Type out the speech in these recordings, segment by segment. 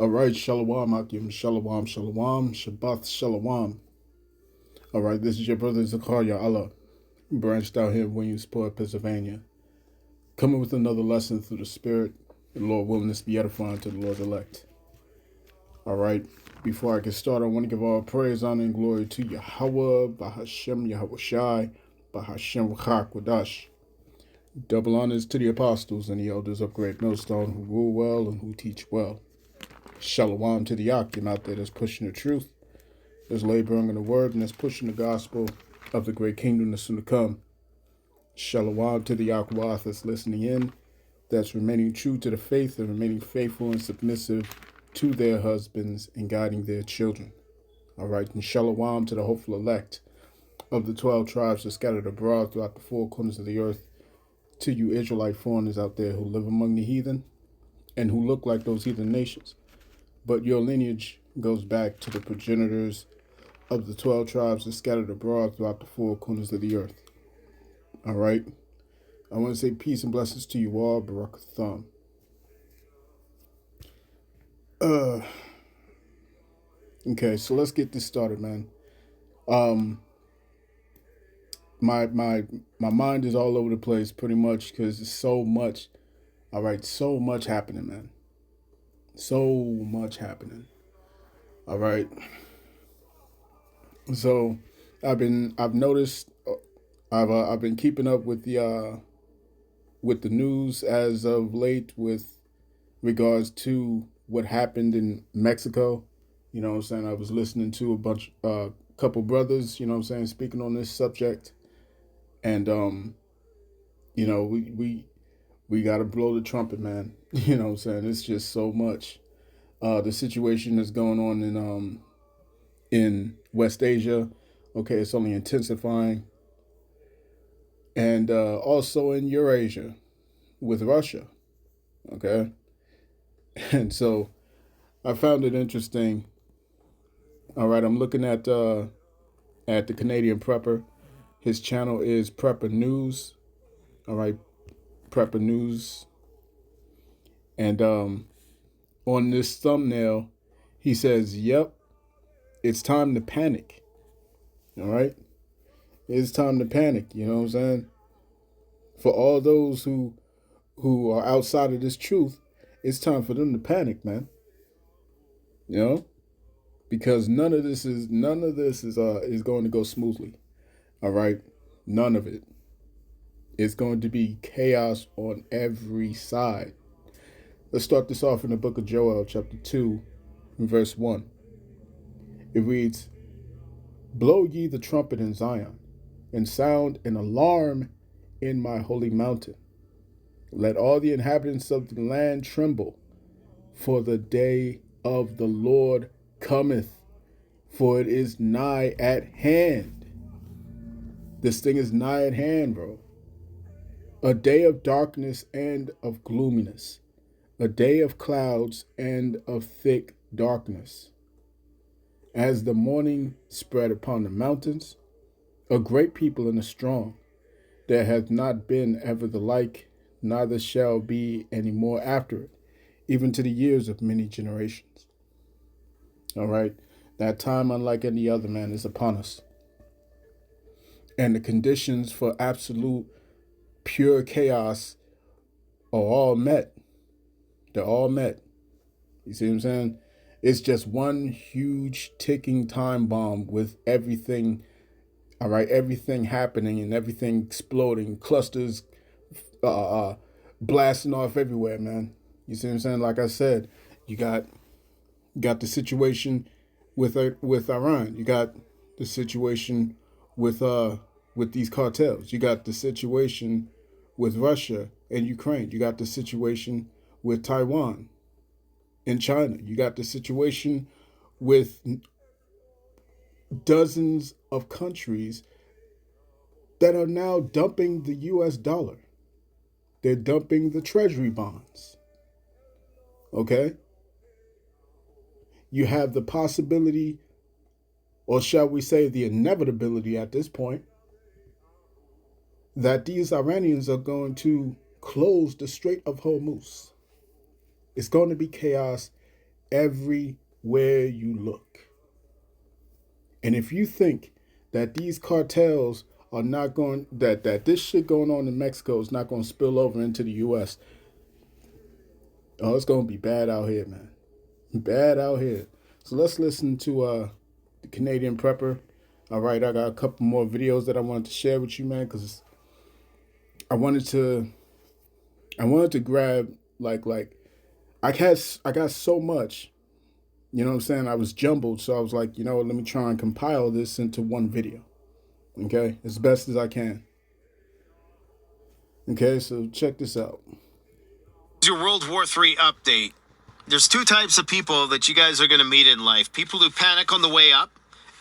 All right, Shalom, Akim, Shalom, Shalom, Shabbat, Shalom. All right, this is your brother Zakaria Allah, branched out here in Williamsport, Pennsylvania, coming with another lesson through the Spirit, the Lord willing to be edifying to the Lord's elect. All right, before I get started, I want to give all praise, honor, and glory to Yahweh, Bahashem, Yahweh Shai, Bahashem, Wadash. Double honors to the apostles and the elders of Great Millstone who rule well and who teach well. Shalom to the Akim out there that's pushing the truth, that's laboring in the word, and that's pushing the gospel of the great kingdom that's soon to come. Shalom to the Akwath that's listening in, that's remaining true to the faith and remaining faithful and submissive to their husbands and guiding their children. All right, and shalom to the hopeful elect of the 12 tribes that scattered abroad throughout the four corners of the earth, to you Israelite foreigners out there who live among the heathen and who look like those heathen nations. But your lineage goes back to the progenitors of the 12 tribes that scattered abroad throughout the four corners of the earth. All right. I want to say peace and blessings to you all. Barakatham. Okay, so let's get this started, man. My mind is all over the place pretty much because there's so much. All right, so much happening, man. So much happening. All right. So I've noticed I've been keeping up with the news as of late with regards to what happened in Mexico. You know what I'm saying? I was listening to a couple brothers, you know what I'm saying, speaking on this subject. And you know, we gotta blow the trumpet, man. You know what I'm saying? It's just so much. The situation that's going on in West Asia, okay, it's only intensifying. And also in Eurasia with Russia, okay? And so I found it interesting. All right, I'm looking at the Canadian Prepper. His channel is Prepper News. All right, Prepper News. And on this thumbnail, he says, "Yep, it's time to panic." All right, it's time to panic. You know what I'm saying? For all those who are outside of this truth, it's time for them to panic, man. You know, because none of this is going to go smoothly. All right, none of it. It's going to be chaos on every side. Let's start this off in the book of Joel, chapter 2, verse 1. It reads, "Blow ye the trumpet in Zion, and sound an alarm in my holy mountain. Let all the inhabitants of the land tremble, for the day of the Lord cometh, for it is nigh at hand." This thing is nigh at hand, bro. A day of darkness and of gloominess, a day of clouds and of thick darkness. As the morning spread upon the mountains, a great people and a strong, there hath not been ever the like, neither shall be any more after it, even to the years of many generations. All right, that time, unlike any other, man, is upon us. And the conditions for absolute pure chaos are all met. They're all met. You see what I'm saying? It's just one huge ticking time bomb with everything, all right, everything happening and everything exploding, clusters blasting off everywhere, man. You see what I'm saying? Like I said, you got the situation with Iran. You got the situation with these cartels. You got the situation with Russia and Ukraine. You got the situation with Taiwan and China. You got the situation with dozens of countries that are now dumping the US dollar. They're dumping the treasury bonds. Okay? You have the possibility, or shall we say the inevitability at this point, that these Iranians are going to close the Strait of Hormuz. It's going to be chaos everywhere you look. And if you think that these cartels are not going, that this shit going on in Mexico is not going to spill over into the U.S., oh, it's going to be bad out here, man. Bad out here. So let's listen to the Canadian Prepper. All right, I got a couple more videos that I wanted to share with you, man, because I wanted to grab like I got so much, you know what I'm saying? I was jumbled, so I was like, you know what, let me try and compile this into one video. Okay? As best as I can. Okay, so check this out. Your World War III update. There's two types of people that you guys are going to meet in life. People who panic on the way up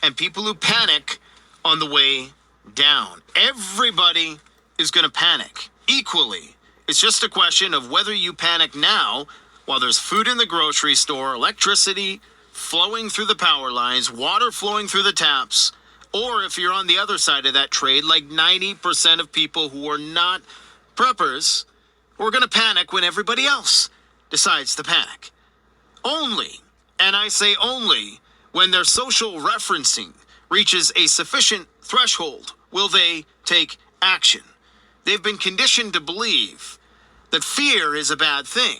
and people who panic on the way down. Everybody is going to panic equally. It's just a question of whether you panic now while there's food in the grocery store, electricity flowing through the power lines, water flowing through the taps, or if you're on the other side of that trade, like 90% of people who are not preppers, who are going to panic when everybody else decides to panic. Only, and I say only, when their social referencing reaches a sufficient threshold will they take action. They've been conditioned to believe that fear is a bad thing.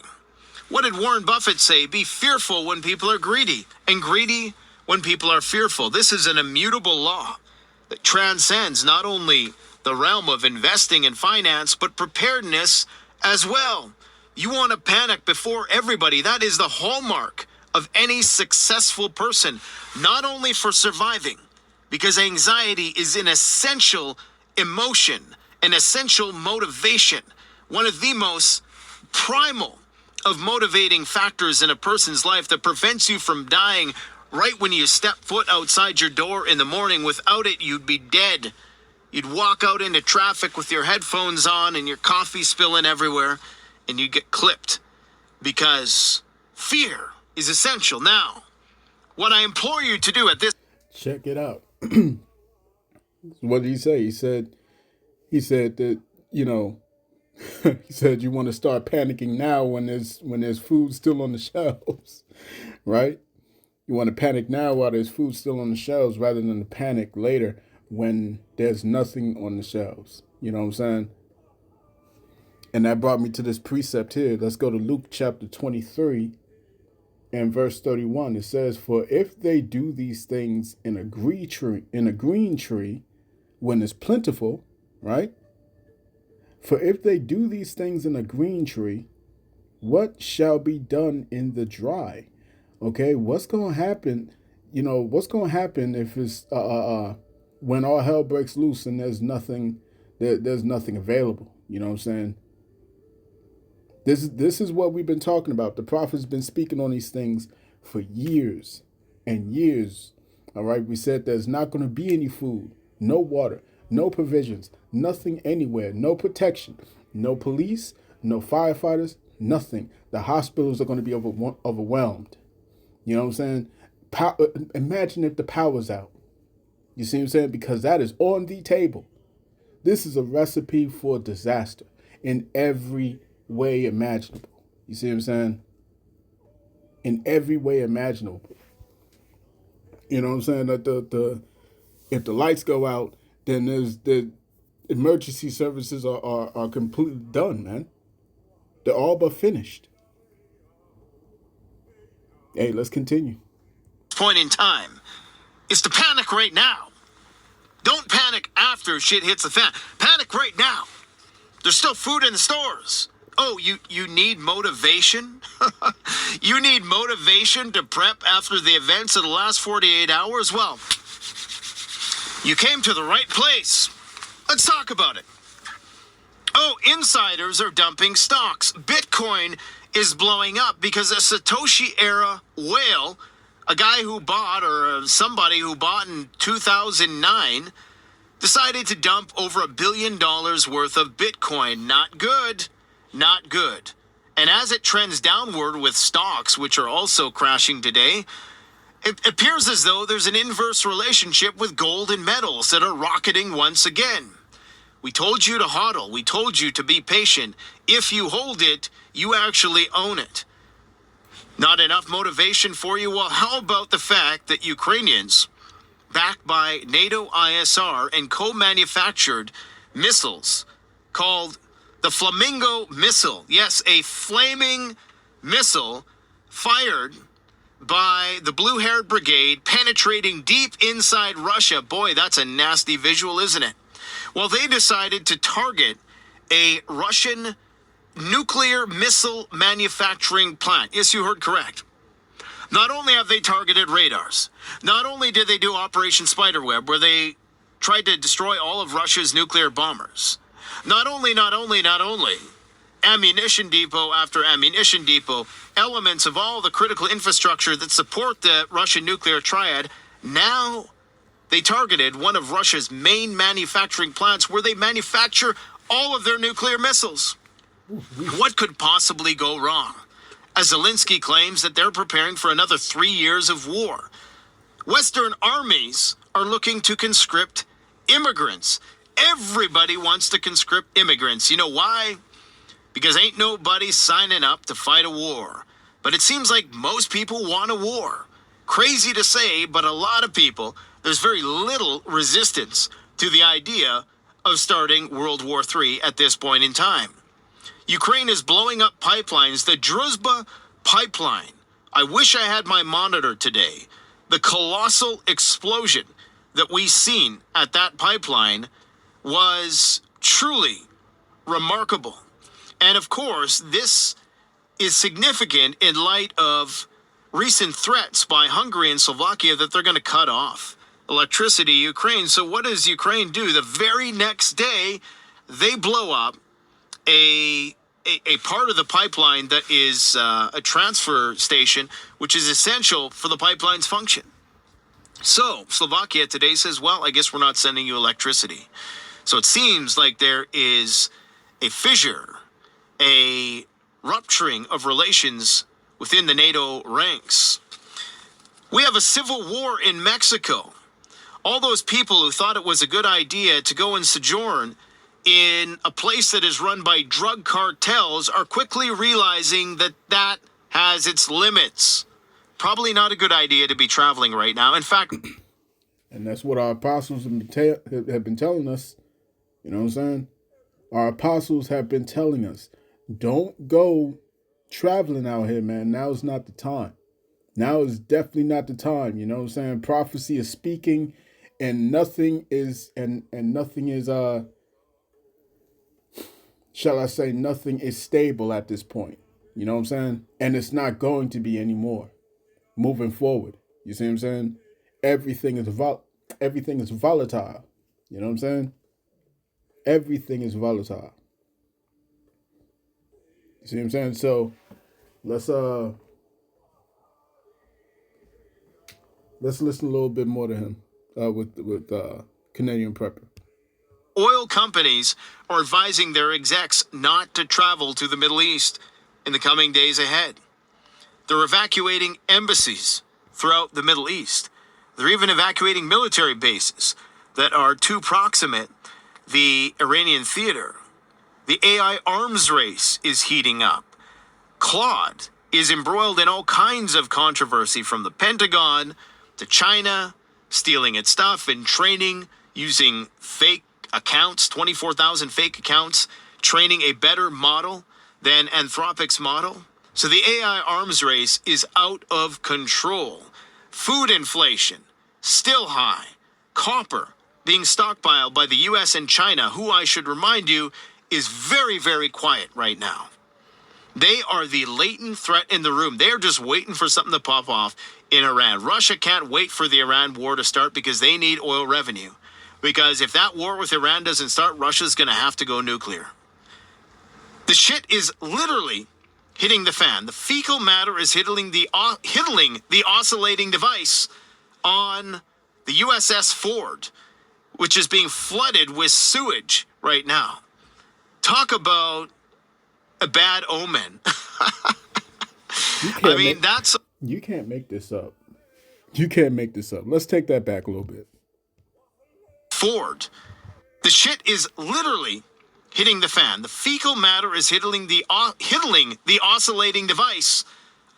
What did Warren Buffett say? Be fearful when people are greedy, and greedy when people are fearful. This is an immutable law that transcends not only the realm of investing and finance, but preparedness as well. You want to panic before everybody. That is the hallmark of any successful person, not only for surviving, because anxiety is an essential emotion, an essential motivation, one of the most primal of motivating factors in a person's life that prevents you from dying right when you step foot outside your door in the morning. Without it, you'd be dead. You'd walk out into traffic with your headphones on and your coffee spilling everywhere, and you'd get clipped because fear is essential. Now, what I implore you to do at this... Check it out. What did he say? He said that, you know, he said you want to start panicking now when there's food still on the shelves, right? You want to panic now while there's food still on the shelves rather than to panic later when there's nothing on the shelves. You know what I'm saying? And that brought me to this precept here. Let's go to Luke chapter 23 and verse 31. It says, "For if they do these things in a green tree, when it's plentiful," right? "For if they do these things in a green tree, what shall be done in the dry?" Okay, what's going to happen? You know, what's going to happen if it's when all hell breaks loose and there's nothing available? You know what I'm saying? This is what we've been talking about. The prophet's been speaking on these things for years and years. All right, we said there's not going to be any food, no water, no provisions, nothing anywhere, no protection, no police, no firefighters, nothing. The hospitals are going to be overwhelmed. You know what I'm saying? Imagine if the power's out. You see what I'm saying? Because that is on the table. This is a recipe for disaster in every way imaginable. You see what I'm saying? In every way imaginable. You know what I'm saying? That if the lights go out, then the emergency services are completely done, man. They're all but finished. Hey, let's continue. Point in time is to panic right now. Don't panic after shit hits the fan. Panic right now. There's still food in the stores. Oh, you need motivation? You need motivation to prep after the events of the last 48 hours? Well, you came to the right place. Let's talk about it. Oh, insiders are dumping stocks. Bitcoin is blowing up because a Satoshi-era whale, a guy who bought, or somebody who bought in 2009, decided to dump over $1 billion worth of Bitcoin. Not good. Not good. And as it trends downward with stocks, which are also crashing today, it appears as though there's an inverse relationship with gold and metals that are rocketing once again. We told you to hodl. We told you to be patient. If you hold it, you actually own it. Not enough motivation for you? Well, how about the fact that Ukrainians, backed by NATO ISR and co-manufactured missiles called the Flamingo missile. Yes, a flaming missile fired by the Blue-Haired Brigade penetrating deep inside Russia. Boy, that's a nasty visual, isn't it? Well, they decided to target a Russian nuclear missile manufacturing plant. Yes, you heard correct. Not only have they targeted radars, not only did they do Operation Spiderweb, where they tried to destroy all of Russia's nuclear bombers, not only, ammunition depot after ammunition depot, elements of all the critical infrastructure that support the Russian nuclear triad, now they targeted one of Russia's main manufacturing plants where they manufacture all of their nuclear missiles. What could possibly go wrong? As Zelensky claims that they're preparing for another 3 years of war. Western armies are looking to conscript immigrants. Everybody wants to conscript immigrants. You know why? Because ain't nobody signing up to fight a war. But it seems like most people want a war. Crazy to say, but a lot of people, there's very little resistance to the idea of starting World War III at this point in time. Ukraine is blowing up pipelines. The Druzhba pipeline. I wish I had my monitor today. The colossal explosion that we seen at that pipeline was truly remarkable. And of course, this is significant in light of recent threats by Hungary and Slovakia that they're going to cut off electricity to Ukraine. So what does Ukraine do? The very next day, they blow up a part of the pipeline that is a transfer station, which is essential for the pipeline's function. So Slovakia today says, well, I guess we're not sending you electricity. So it seems like there is a fissure, a rupturing of relations within the NATO ranks. We have a civil war in Mexico. All those people who thought it was a good idea to go and sojourn in a place that is run by drug cartels are quickly realizing that that has its limits. Probably not a good idea to be traveling right now. In fact, And that's what our apostles have been telling us. You know what I'm saying? Our apostles have been telling us, don't go traveling out here, man. Now is not the time. Now is definitely not the time. You know what I'm saying? Prophecy is speaking, and nothing is, shall I say, nothing is stable at this point. You know what I'm saying? And it's not going to be anymore moving forward. You see what I'm saying? Everything is volatile. You know what I'm saying? Everything is volatile. You see what I'm saying? So let's listen a little bit more to him with Canadian Prepper. oil companies are advising their execs not to travel to the Middle East in the coming days ahead. They're evacuating embassies throughout the Middle East. They're even evacuating military bases that are too proximate the Iranian theater. The AI arms race is heating up. Claude is embroiled in all kinds of controversy, from the Pentagon to China stealing its stuff and training using fake accounts, 24,000 fake accounts, training a better model than Anthropic's model. So the AI arms race is out of control. Food inflation still high. Copper being stockpiled by the US and China, who I should remind you is very, very quiet right now. They are the latent threat in the room. They're just waiting for something to pop off in Iran. Russia can't wait for the Iran war to start because they need oil revenue. Because if that war with Iran doesn't start, Russia's going to have to go nuclear. The shit is literally hitting the fan. The fecal matter is hitting the oscillating device on the USS Ford, which is being flooded with sewage right now. Talk about a bad omen. You can't make this up. You can't make this up. Let's take that back a little bit. Ford. The shit is literally hitting the fan. The fecal matter is hitting the oscillating device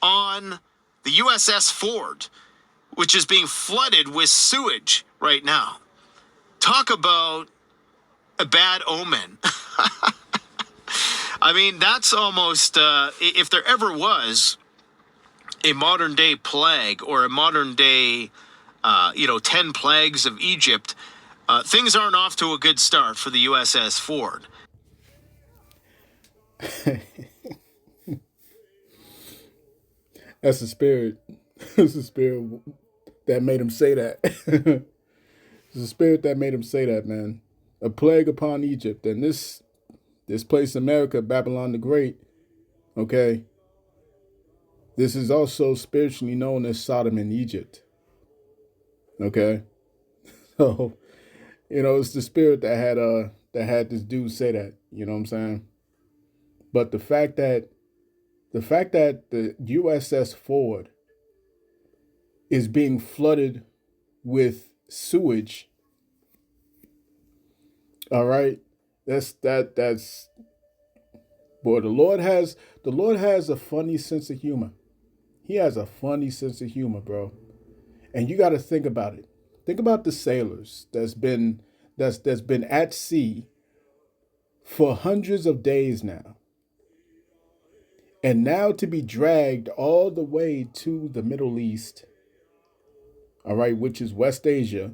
on the USS Ford, which is being flooded with sewage right now. Talk about a bad omen. I mean, that's almost, if there ever was a modern day plague or a modern day, 10 plagues of Egypt, things aren't off to a good start for the USS Ford. That's the spirit. That's the spirit that made him say that. It's the spirit that made him say that, man. A plague upon Egypt. And this place, America, Babylon the Great, okay, this is also spiritually known as Sodom and Egypt. Okay? So, it's the spirit that had this dude say that, you know what I'm saying? But the fact that the USS Ford is being flooded with sewage, all right, that's boy, the Lord has a funny sense of humor. He has a funny sense of humor, bro. And you got to think about it. Think about the sailors that's been at sea for hundreds of days now. And now to be dragged all the way to the Middle East, all right, which is West Asia,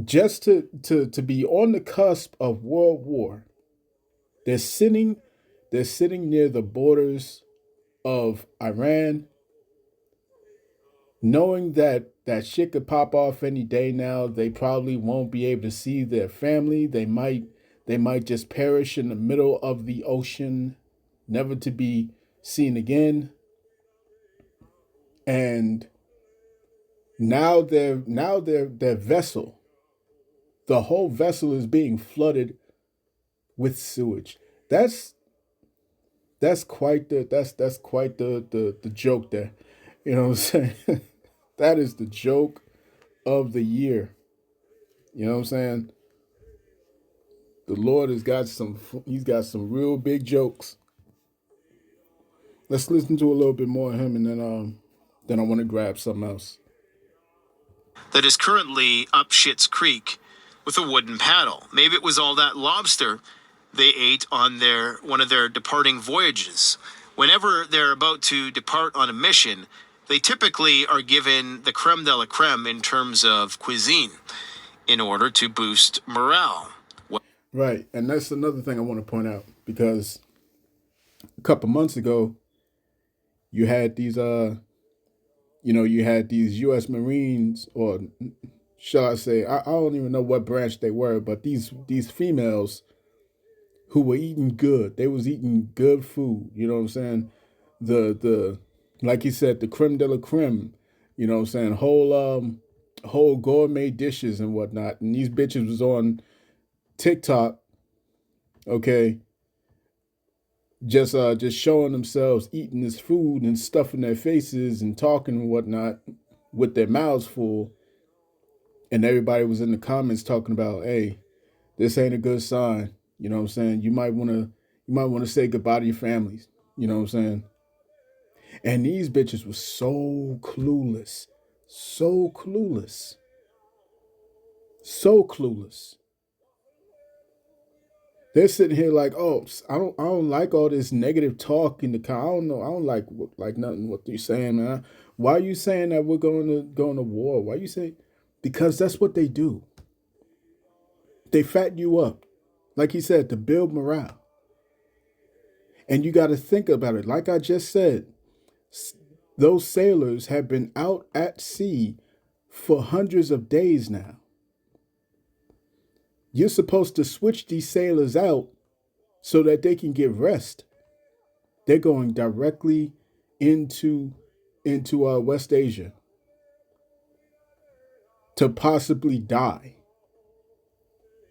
just to be on the cusp of world war. They're sitting they're sitting near the borders of Iran, knowing that shit could pop off any day now. They probably won't be able to see their family. They might just perish in the middle of the ocean, never to be seen again. And now their vessel, the whole vessel is being flooded with sewage. That's that's quite the joke there. You know what I'm saying? That is the joke of the year. You know what I'm saying? The Lord he's got some real big jokes. Let's listen to a little bit more of him, and then I want to grab something else. That is currently up Schitt's Creek with a wooden paddle. Maybe it was all that lobster they ate on one of their departing voyages. Whenever they're about to depart on a mission, they typically are given the creme de la creme in terms of cuisine in order to boost morale. Right, and that's another thing I want to point out, because a couple months ago you had these U.S. Marines, or shall I say, I don't even know what branch they were, but these females who were eating good. They was eating good food. You know what I'm saying? The like he said, the creme de la creme. You know what I'm saying? Whole gourmet dishes and whatnot. And these bitches was on TikTok, okay, just showing themselves eating this food and stuffing their faces and talking and whatnot with their mouths full. And everybody was in the comments talking about, hey, this ain't a good sign. You know what I'm saying? You might want to say goodbye to your families. You know what I'm saying? And these bitches were so clueless. So clueless. So clueless. They're sitting here like, oh, I don't like all this negative talk in the car. I don't know. I don't like nothing what you're saying, man. Why are you saying that we're going to war? Why you say? Because that's what they do. They fatten you up, like he said, to build morale. And you got to think about it. Like I just said, those sailors have been out at sea for hundreds of days now. You're supposed to switch these sailors out so that they can get rest. They're going directly into West Asia to possibly die.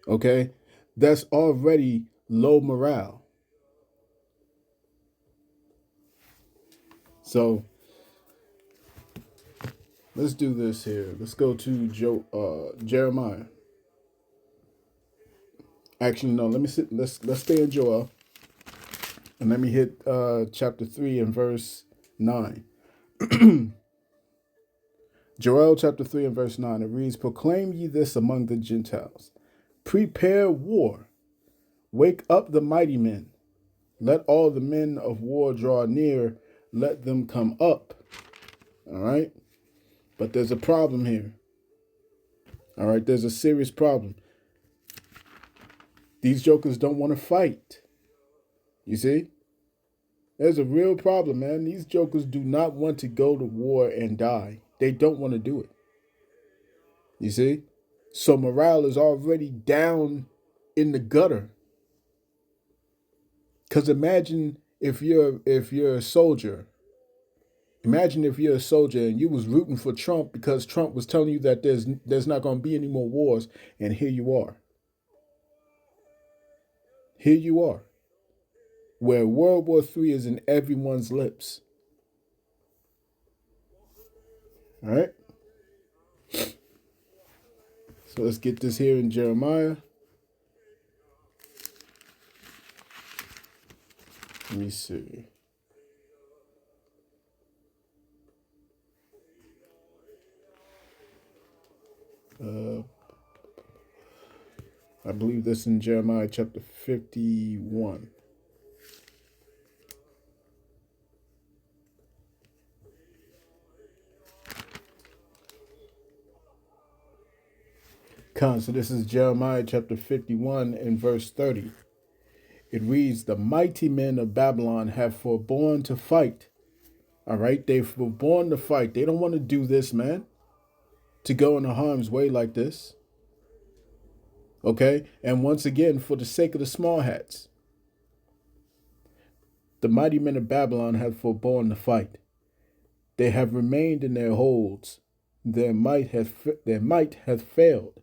Okay, that's already low morale. So let's do this here. Let's go to Jeremiah. Actually, no. Let me sit. Let's stay in Joel. And let me hit chapter 3 and verse 9. Joel chapter 3 and verse 9. It reads, "Proclaim ye this among the Gentiles. Prepare war. Wake up the mighty men. Let all the men of war draw near. Let them come up." All right. But there's a problem here. All right. There's a serious problem. These jokers don't want to fight. You see? There's a real problem, man. These jokers do not want to go to war and die. They don't want to do it. You see? So morale is already down in the gutter. Because imagine if you're a soldier. Imagine if you're a soldier and you was rooting for Trump because Trump was telling you that there's not going to be any more wars, and here you are. Here you are, where World War III is in everyone's lips. All right? So let's get this here in Jeremiah. Let me see. I believe this in Jeremiah chapter 51. So this is Jeremiah chapter 51 and verse 30. It reads, "The mighty men of Babylon have forborne to fight." All right, they've forborne to fight. They don't want to do this, man, to go into harm's way like this. Okay, and once again, for the sake of the small hats, the mighty men of Babylon have forborne to fight. They have remained in their holds. Their might hath failed.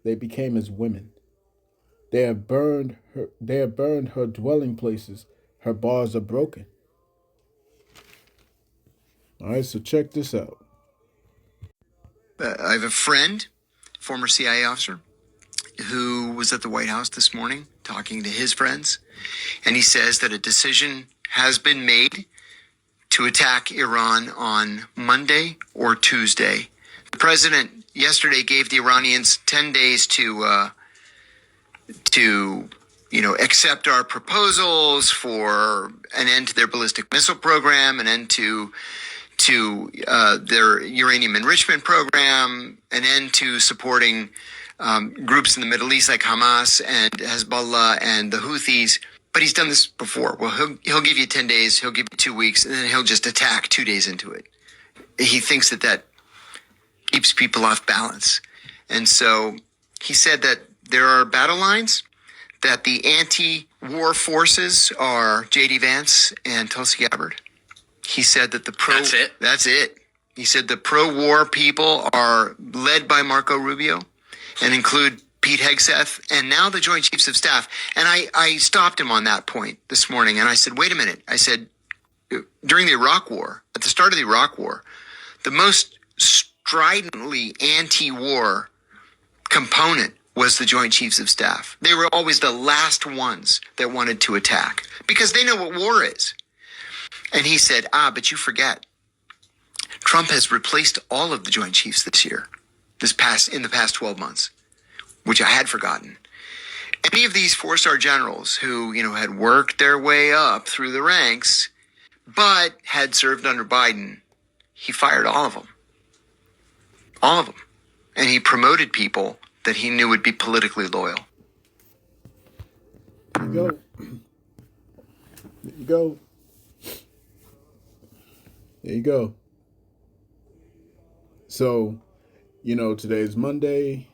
They became as women. They have burned her dwelling places. Her bars are broken. All right, so check this out. I have a friend, former CIA officer, who was at the White House this morning talking to his friends, and he says that a decision has been made to attack Iran on Monday or Tuesday. The president yesterday gave the Iranians 10 days to accept our proposals for an end to their ballistic missile program, an end to their uranium enrichment program, an end to supporting groups in the Middle East like Hamas and Hezbollah and the Houthis. But he's done this before. Well, he'll give you 10 days, he'll give you 2 weeks, and then he'll just attack 2 days into it. He thinks that keeps people off balance. And so he said that there are battle lines, that the anti-war forces are J.D. Vance and Tulsi Gabbard. He said that That's it. He said the pro-war people are led by Marco Rubio and include Pete Hegseth and now the Joint Chiefs of Staff. And I stopped him on that point this morning and I said, wait a minute. I said, during the Iraq War, at the start of the Iraq War, the most stridently anti-war component was the Joint Chiefs of Staff. They were always the last ones that wanted to attack because they know what war is. And he said, but you forget. Trump has replaced all of the Joint Chiefs this year, in the past 12 months, which I had forgotten. Any of these four-star generals who, had worked their way up through the ranks, but had served under Biden, he fired all of them. All of them. And he promoted people that he knew would be politically loyal. There you go. There you go. There you go. So, today's Monday.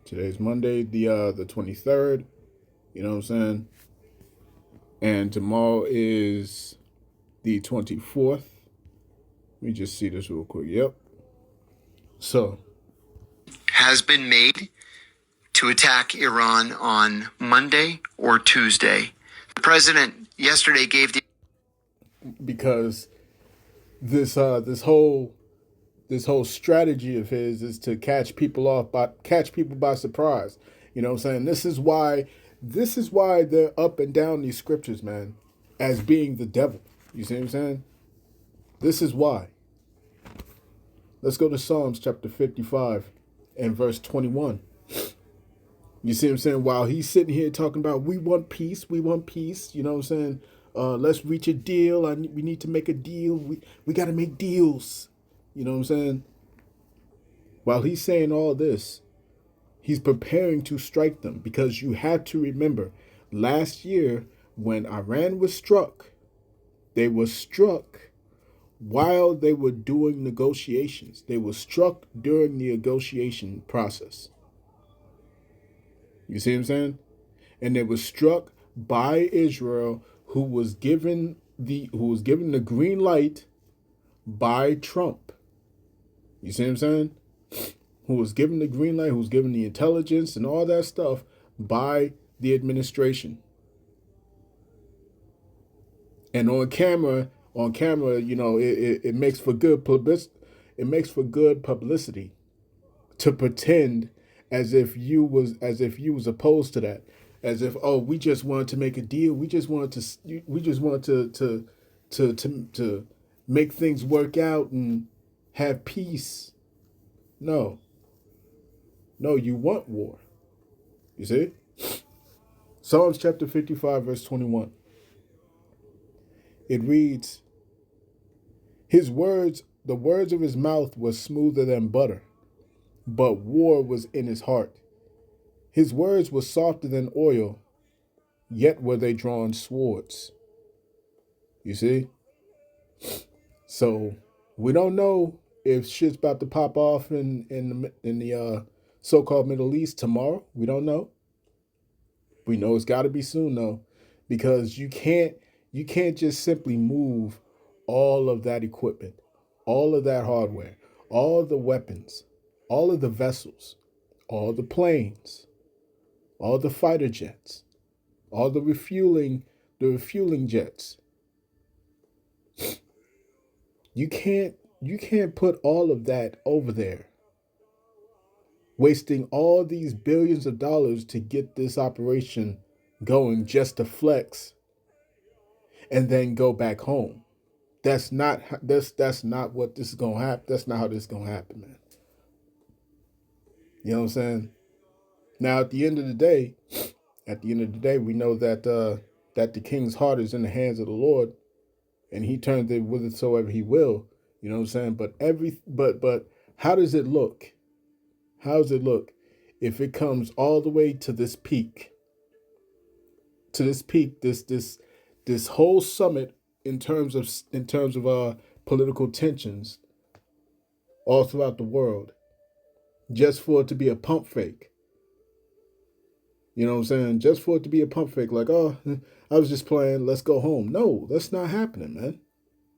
Today's Monday, the 23rd. You know what I'm saying? And tomorrow is the 24th. Let me just see this real quick. Yep. So, has been made to attack Iran on Monday or Tuesday. The president yesterday gave the because this whole strategy of his is to catch people by surprise. You know what I'm saying? This is why they're up and down these scriptures, man. as being the devil. You see what I'm saying? This is why. Let's go to Psalms chapter 55 and verse 21. You see what I'm saying? While he's sitting here talking about we want peace, you know what I'm saying? Let's reach a deal. We need to make a deal. We got to make deals. You know what I'm saying? While he's saying all this, he's preparing to strike them, because you have to remember, last year when Iran was struck, they were struck while they were doing negotiations. They were struck during the negotiation process. You see what I'm saying? And they were struck by Israel, who was given the green light by Trump. You see what I'm saying? Who was given the green light, who was given the intelligence and all that stuff by the administration. And on camera, you know, it makes for good publicity. It makes for good publicity to pretend as if you was opposed to that, as if, oh, we just wanted to make a deal. We just wanted to make things work out and have peace. No, you want war. You see? Psalms chapter 55, verse 21. It reads, the words of his mouth were smoother than butter, but war was in his heart. His words were softer than oil, yet were they drawn swords. You see? So we don't know if shit's about to pop off in the so-called Middle East tomorrow. We don't know. We know it's got to be soon, though, because you can't just simply move all of that equipment, all of that hardware, all the weapons, all of the vessels, all the planes, all the fighter jets, all the refueling jets. You can't put all of that over there, wasting all these billions of dollars to get this operation going just to flex and then go back home. That's not what this is gonna happen. That's not how this is gonna happen, man. You know what I'm saying? Now, at the end of the day, we know that the king's heart is in the hands of the Lord, and he turns it whithersoever he will. You know what I'm saying? But how does it look? How does it look if it comes all the way to this peak? This whole summit in terms of political tensions all throughout the world, just for it to be a pump fake. You know what I'm saying? Just for it to be a pump fake, like, oh, I was just playing, let's go home. No, that's not happening, man.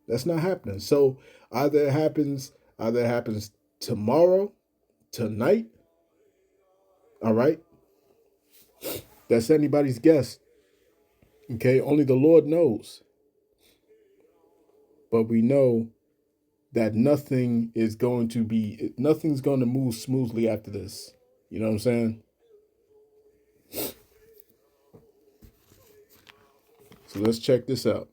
That's not happening. So either it happens tomorrow, tonight. All right? That's anybody's guess. Okay? Only the Lord knows. But we know that nothing's going to move smoothly after this. You know what I'm saying? So let's check this out.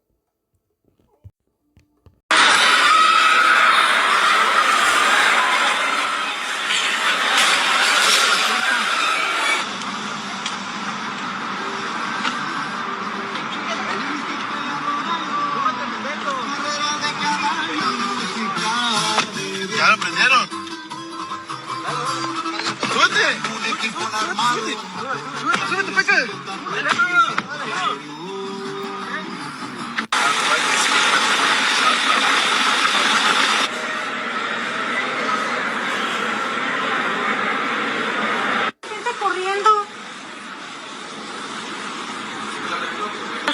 ¿Ya lo prendieron? ¡Súbete, peque!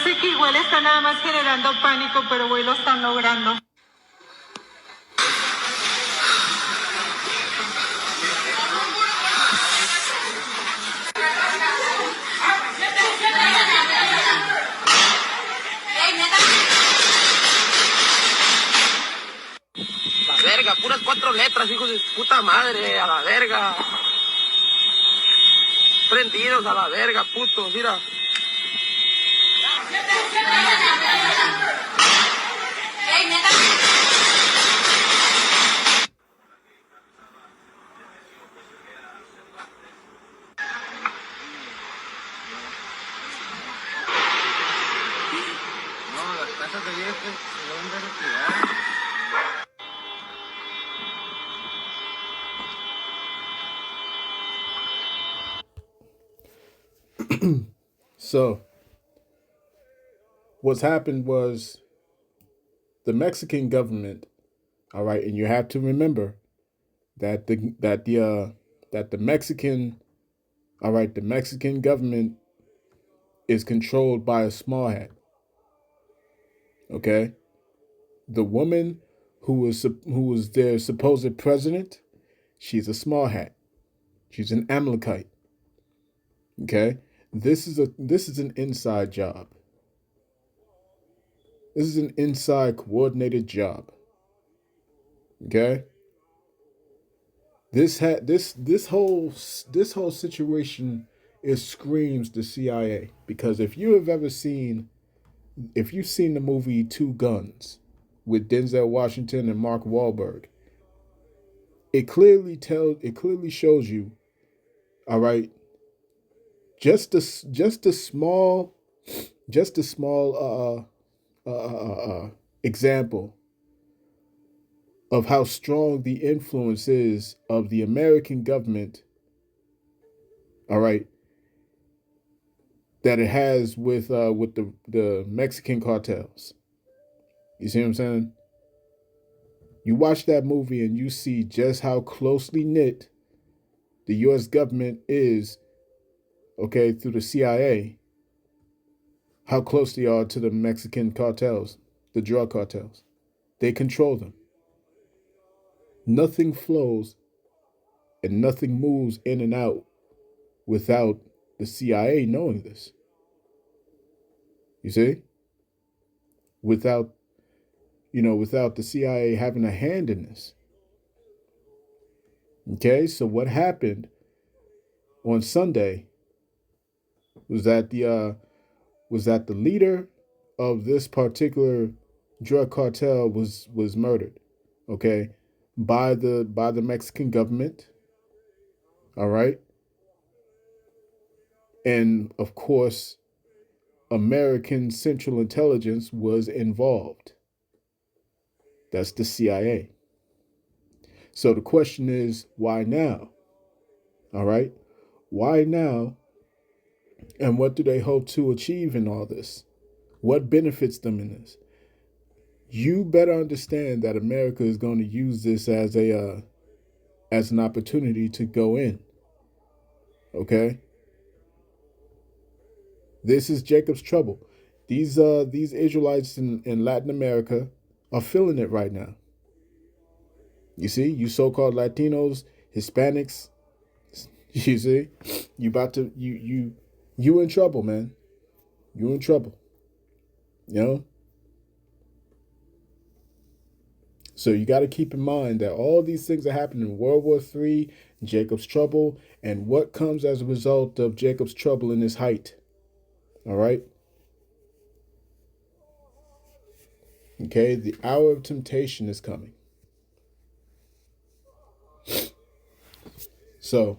Sé que igual está nada más generando pánico, pero güey, lo están logrando. La verga, puras 4 letras, hijos de puta madre, a la verga. Prendidos a la verga, putos, mira. So what's happened was the Mexican government, all right, and you have to remember that the Mexican, all right, the Mexican government is controlled by a small hat. Okay, the woman who was their supposed president, she's a small hat. She's an Amalekite. Okay, this is an inside job. This is an inside coordinated job. Okay, this whole situation it screams the CIA, because if you've seen the movie Two Guns with Denzel Washington and Mark Wahlberg, it clearly shows you, all right, just a small just a small example of how strong the influence is of the American government, all right, that it has with the Mexican cartels. You see what I'm saying? You watch that movie and you see just how closely knit the U.S. government is, okay, through the CIA, how close they are to the Mexican cartels, the drug cartels. They control them. Nothing flows and nothing moves in and out without the CIA knowing this. You see? Without, without the CIA having a hand in this. Okay, so what happened on Sunday was that the leader of this particular drug cartel was murdered, okay, by the Mexican government. All right. And of course, American Central Intelligence was involved. That's the CIA. So the question is, why now? All right. Why now? And what do they hope to achieve in all this? What benefits them in this? You better understand that America is going to use this as an opportunity to go in. Okay? This is Jacob's trouble. These Israelites in Latin America are feeling it right now. You see, you so-called Latinos, Hispanics, you see, you in trouble, man. You in trouble. You know? So you got to keep in mind that all these things are happening in World War III, Jacob's trouble, and what comes as a result of Jacob's trouble in his height. All right? Okay, the hour of temptation is coming. So,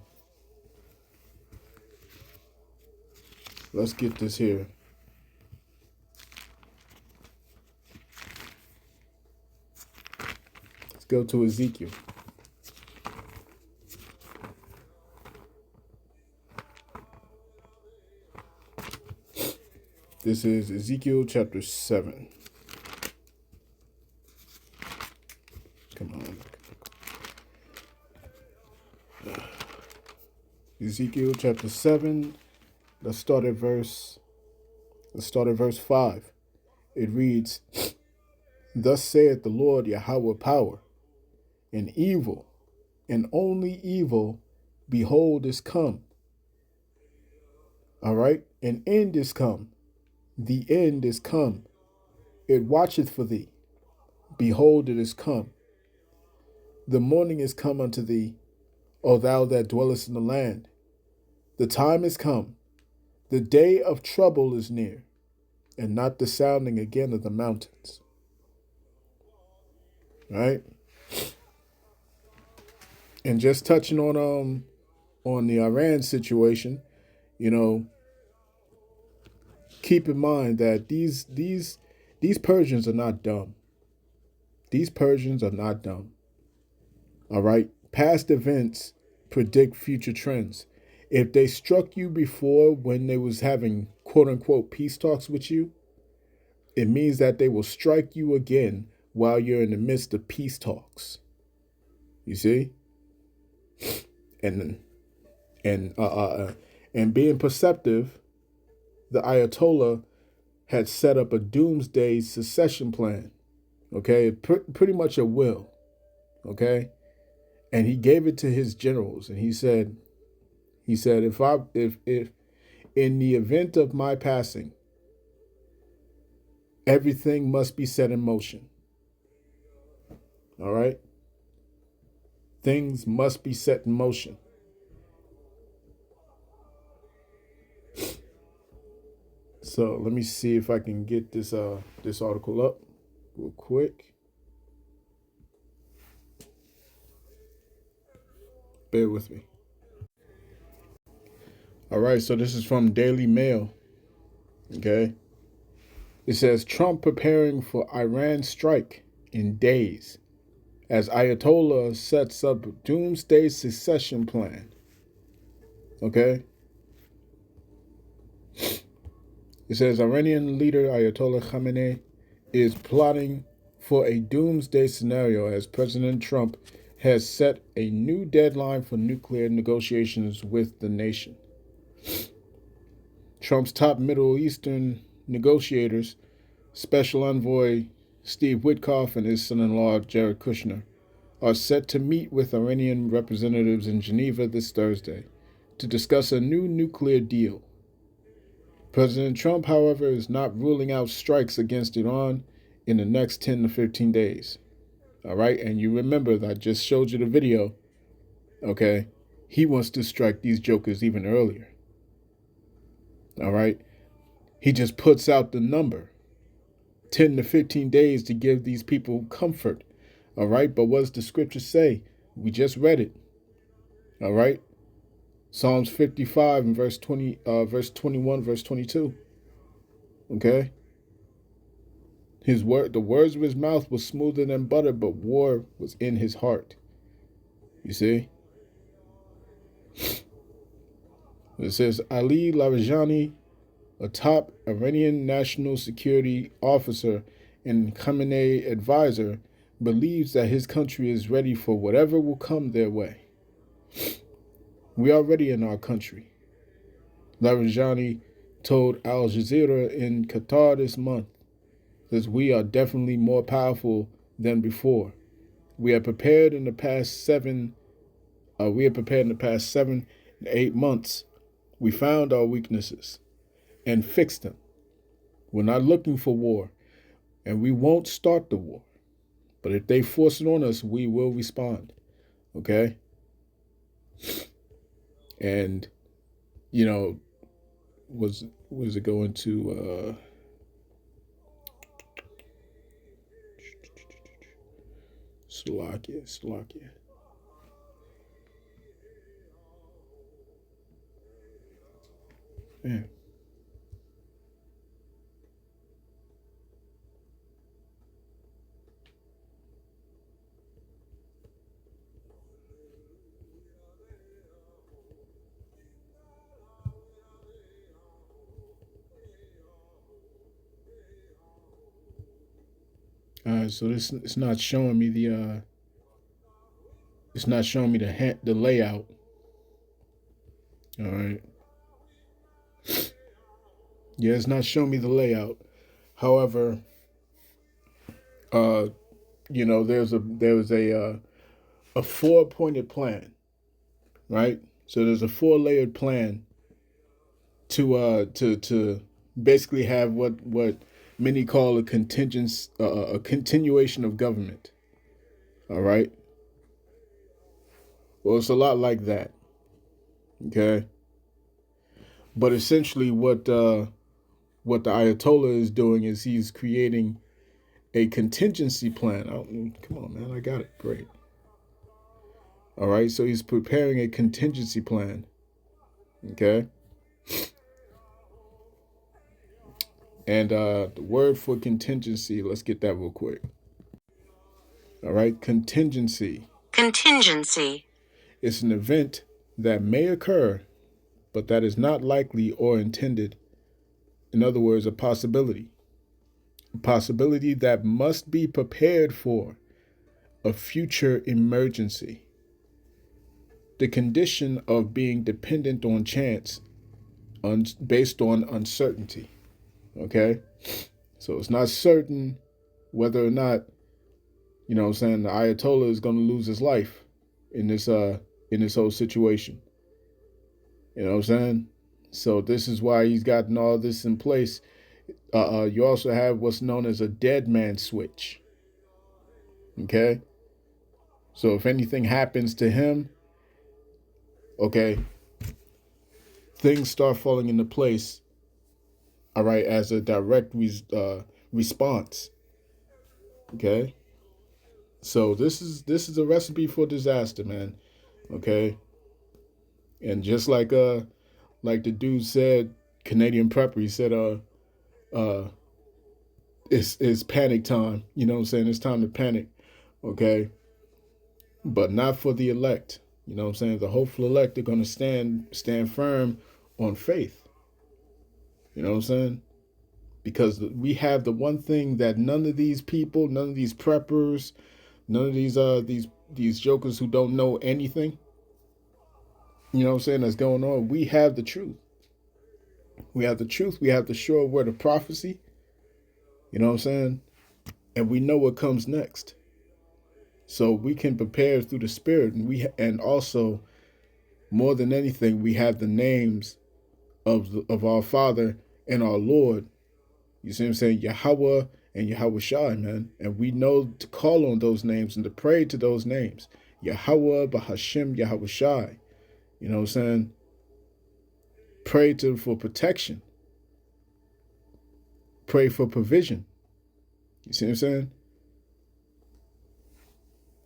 let's get this here. Let's go to Ezekiel. This is Ezekiel chapter 7. Come on. Ezekiel chapter 7. Let's start at verse 5. It reads, "Thus saith the Lord Yahweh power, and evil, and only evil, behold, is come." All right? An end is come. The end is come. It watcheth for thee. Behold, it is come. The morning is come unto thee, O thou that dwellest in the land. The time is come. The day of trouble is near, and not the sounding again of the mountains. Right? And just touching on the Iran situation, keep in mind that these Persians are not dumb. These Persians are not dumb. All right? Past events predict future trends. If they struck you before when they was having quote unquote peace talks with you, it means that they will strike you again while you're in the midst of peace talks. You see? And being perceptive, the Ayatollah had set up a doomsday secession plan. Okay, pretty much a will. Okay, and he gave it to his generals, and he said, if in the event of my passing, everything must be set in motion. All right, things must be set in motion. So let me see if I can get this this article up real quick. Bear with me. All right, so this is from Daily Mail. Okay. It says Trump preparing for Iran strike in days as Ayatollah sets up doomsday secession plan. Okay. It says Iranian leader Ayatollah Khamenei is plotting for a doomsday scenario as President Trump has set a new deadline for nuclear negotiations with the nation. Trump's top Middle Eastern negotiators, Special Envoy Steve Witkoff and his son-in-law Jared Kushner, are set to meet with Iranian representatives in Geneva this Thursday to discuss a new nuclear deal. President Trump, however, is not ruling out strikes against Iran in the next 10 to 15 days. All right, and you remember that I just showed you the video. Okay, he wants to strike these jokers even earlier. All right, he just puts out the number 10 to 15 days to give these people comfort. All right, but what does the scripture say? We just read it. All right, Psalms 55 and verse 21, verse 22. Okay. The words of his mouth was smoother than butter, but war was in his heart. You see? It says Ali Larijani, a top Iranian national security officer and Khamenei advisor, believes that his country is ready for whatever will come their way. We are ready in our country, Larijani told Al Jazeera in Qatar this month. Says we are definitely more powerful than before. We are prepared in the past 7 to 8 months. We found our weaknesses and fixed them. We're not looking for war, and we won't start the war. But if they force it on us, we will respond. Okay? And, you know, was it going to Slovakia. Man. So this it's not showing me the the layout. All right. Yeah, it's not showing me the layout. However, you know, there was a 4-pointed plan, right? So there's a 4-layered plan to basically have what many call a continuation of government. All right. Well, it's a lot like that. Okay. But essentially, what the Ayatollah is doing is he's creating a contingency plan. Oh, come on, man, I got it. Great. All right. So he's preparing a contingency plan. Okay. And the word for contingency, let's get that real quick. All right, contingency. Contingency. It's an event that may occur but that is not likely or intended. In other words, a possibility. A possibility that must be prepared for, a future emergency. The condition of being dependent on chance, based on uncertainty. Okay? So it's not certain whether or not, you know what I'm saying, the Ayatollah is going to lose his life in this whole situation. You know what I'm saying? So this is why he's gotten all this in place. You also have what's known as a dead man switch. Okay? So if anything happens to him, okay, things start falling into place, all right, as a direct response. Okay? So this is a recipe for disaster, man. Okay? And just like the dude said, Canadian Prepper, he said it's panic time. You know what I'm saying? It's time to panic. Okay? But not for the elect. You know what I'm saying? The hopeful elect are gonna stand firm on faith. You know what I'm saying? Because we have the one thing that none of these people, none of these preppers, none of these jokers who don't know anything, you know what I'm saying, that's going on. We have the truth. We have the truth. We have the sure word of prophecy. You know what I'm saying? And we know what comes next. So we can prepare through the Spirit, and also, more than anything, we have the names of our Father and our Lord. You see what I'm saying? Yahweh and Yahweh Shai, man. And we know to call on those names and to pray to those names. Yahweh, Bahashem, Yahweh Shai. You know what I'm saying? Pray for protection. Pray for provision. You see what I'm saying?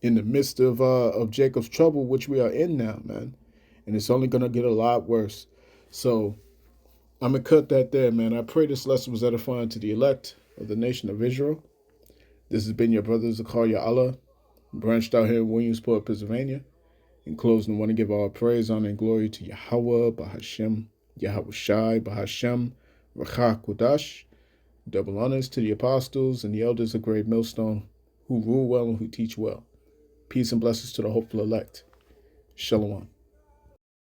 In the midst of Jacob's trouble, which we are in now, man. And it's only going to get a lot worse. So I'm going to cut that there, man. I pray this lesson was edifying to the elect of the nation of Israel. This has been your brother Zakaria Allah, branched out here in Williamsport, Pennsylvania. In closing, I want to give all praise, honor, and glory to Yahweh, Bahashem, Yahweh Shai, Bahashem, Rachah Kodash. Double honors to the apostles and the elders of Great Millstone, who rule well and who teach well. Peace and blessings to the hopeful elect. Shalom.